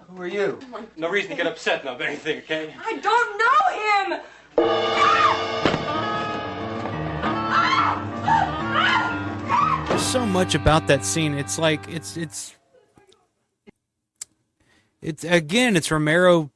Who are you? No reason to get upset about anything, okay? I don't know him! There's so much about that scene. It's like it's again, it's Romero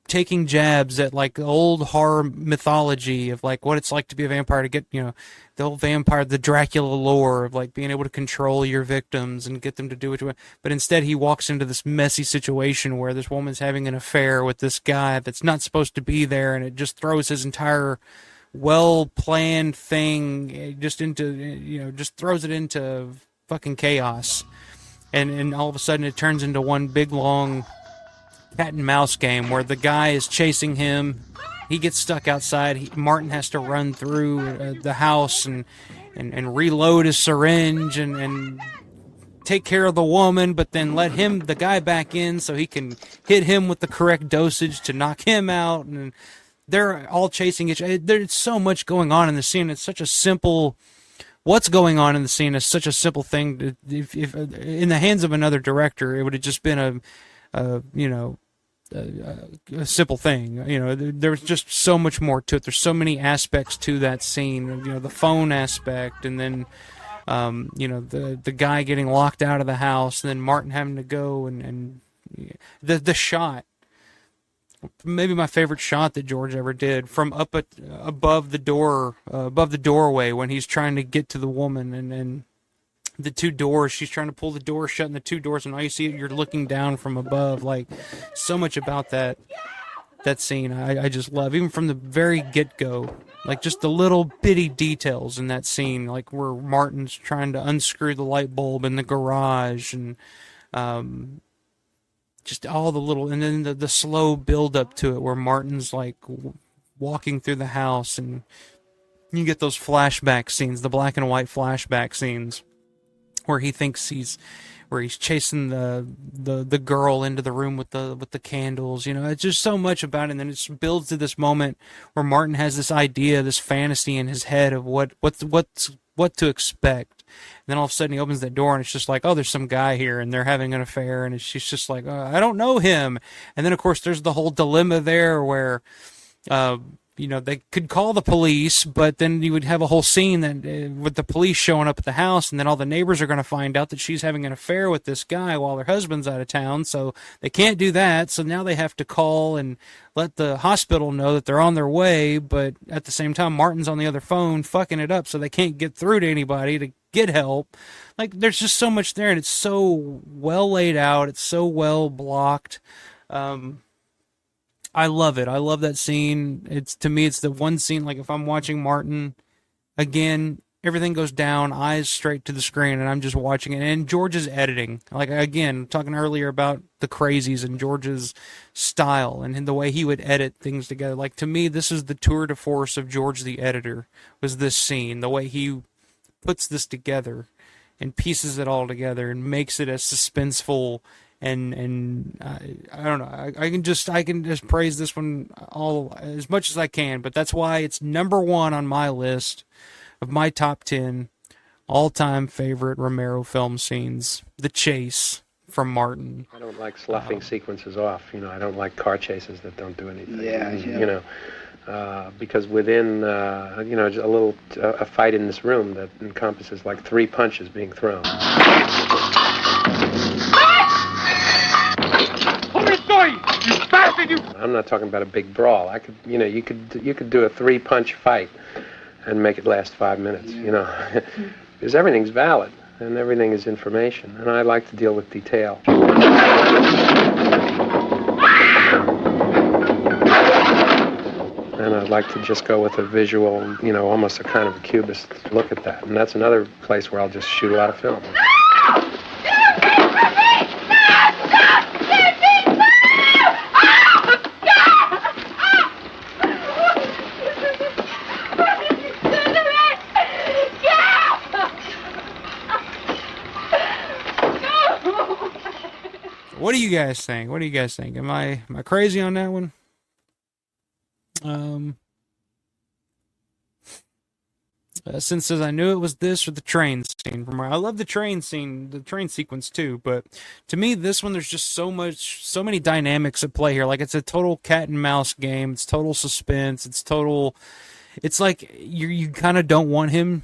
taking jabs at like old horror mythology of like what it's like to be a vampire, to get, the old vampire, the Dracula lore of like being able to control your victims and get them to do what you want. But instead he walks into this messy situation where this woman's having an affair with this guy that's not supposed to be there, and it just throws his entire well-planned thing just into, just throws it into fucking chaos. And all of a sudden it turns into one big long cat and mouse game where the guy is chasing him. He gets stuck outside. Martin has to run through the house and reload his syringe and take care of the woman, but then let the guy back in so he can hit him with the correct dosage to knock him out. And they're all chasing each other. There's so much going on in the scene. It's such a simple... What's going on in the scene is such a simple thing. If in the hands of another director, it would have just been a simple thing. There's just so much more to it. There's so many aspects to that scene. The phone aspect, and then the guy getting locked out of the house, and then Martin having to go and the shot. Maybe my favorite shot that George ever did, from up above the doorway when he's trying to get to the woman, and the two doors, she's trying to pull the door shut, and the two doors, and all you see, you're looking down from above. Like, so much about that scene I just love, even from the very get-go. Like, just the little bitty details in that scene, like where Martin's trying to unscrew the light bulb in the garage, and just all the little, and then the slow build up to it where Martin's like walking through the house, and you get those flashback scenes, the black and white flashback scenes where he thinks he's chasing the girl into the room with the candles. It's just so much about it, and then it just builds to this moment where Martin has this idea, this fantasy in his head of what to expect. And then all of a sudden he opens that door, and it's just like, oh, there's some guy here, and they're having an affair, and she's just like, I don't know him. And then, of course, there's the whole dilemma there where, they could call the police, but then you would have a whole scene that with the police showing up at the house, and then all the neighbors are going to find out that she's having an affair with this guy while her husband's out of town, so they can't do that. So now they have to call and let the hospital know that they're on their way, but at the same time, Martin's on the other phone fucking it up, so they can't get through to anybody to get help. Like, there's just so much there, and it's so well laid out. It's so well blocked. I love it. I love that scene. To me, it's the one scene, like if I'm watching Martin, again, everything goes down, eyes straight to the screen, and I'm just watching it. And George's editing, like, again, talking earlier about the crazies and George's style and the way he would edit things together. Like, to me, this is the tour de force of George the editor, was this scene, the way he puts this together and pieces it all together and makes it as suspenseful. And I don't know. I can just praise this one all as much as I can. But that's why it's number one on my list of my top 10 all-time favorite Romero film scenes. The chase from Martin. I don't like sloughing sequences off. I don't like car chases that don't do anything. Yeah. Because within a fight in this room that encompasses like 3 punches being thrown. I'm not talking about a big brawl. I could, you could do a 3-punch fight and make it last 5 minutes, because everything's valid and everything is information, and I like to deal with detail. And I'd like to just go with a visual, almost a kind of a cubist look at that. And that's another place where I'll just shoot a lot of film. What do you guys think? What do you guys think? Am I crazy on that one? Since says I knew it was this or the train scene from where I love the train scene, the train sequence too, but to me this one there's just so many dynamics at play here. Like it's a total cat and mouse game. It's total suspense. It's like you kind of don't want him,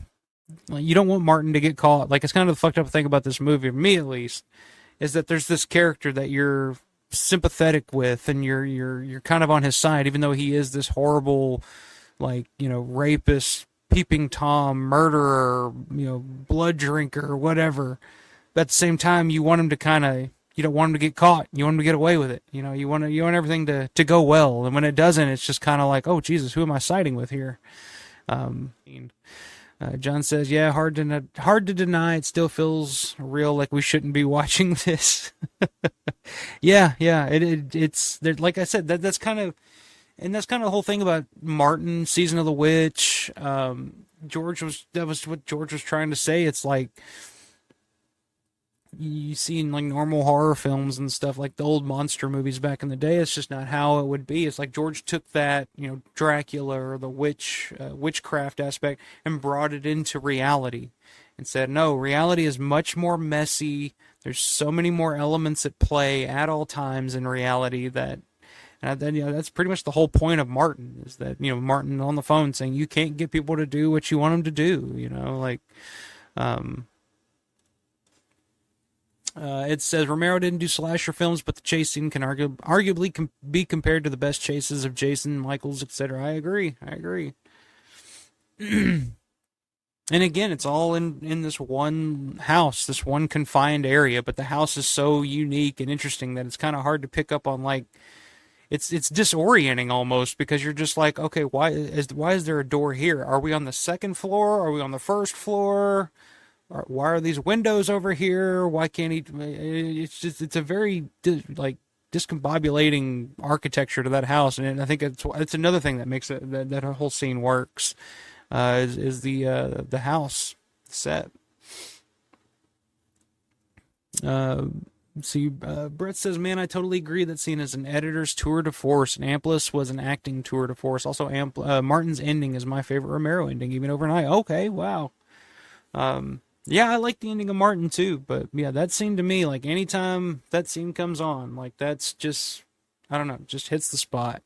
like you don't want Martin to get caught. Like it's kind of the fucked up thing about this movie, for me at least, is that there's this character that you're sympathetic with and you're kind of on his side, even though he is this horrible, like, rapist, peeping Tom, murderer, blood drinker, whatever. But at the same time, you want him to you don't want him to get caught. You want him to get away with it. You want everything to go well. And when it doesn't, it's just kind of like, oh Jesus, who am I siding with here? John says, yeah, hard to deny. It still feels real, like we shouldn't be watching this. yeah. It's there. Like I said, that's kind of the whole thing about Martin, Season of the Witch. That was what George was trying to say. It's like you see in like normal horror films and stuff, like the old monster movies back in the day. It's just not how it would be. It's like George took that, Dracula or the witchcraft aspect and brought it into reality and said, no, reality is much more messy. There's so many more elements at play at all times in reality that, and then, that's pretty much the whole point of Martin, is that, Martin on the phone saying you can't get people to do what you want them to do, it says Romero didn't do slasher films, but the chase scene can arguably be compared to the best chases of Jason, Michaels, etc. I agree. And again, it's all in this one house, this one confined area, but the house is so unique and interesting that it's kind of hard to pick up on, like, it's disorienting almost, because you're just like, okay, why is there a door here? Are we on the second floor? Are we on the first floor? Why are these windows over here? Why can't he? It's a very discombobulating architecture to that house, and I think it's another thing that makes it that whole scene works. Is the house set. See, Brett says, man, I totally agree. That scene is an editor's tour de force, and Amplis was an acting tour de force. Also, Martin's ending is my favorite Romero ending, even overnight. Okay, wow. Yeah, I like the ending of Martin too, but yeah, that scene to me, like anytime that scene comes on, like that's just, I don't know, just hits the spot.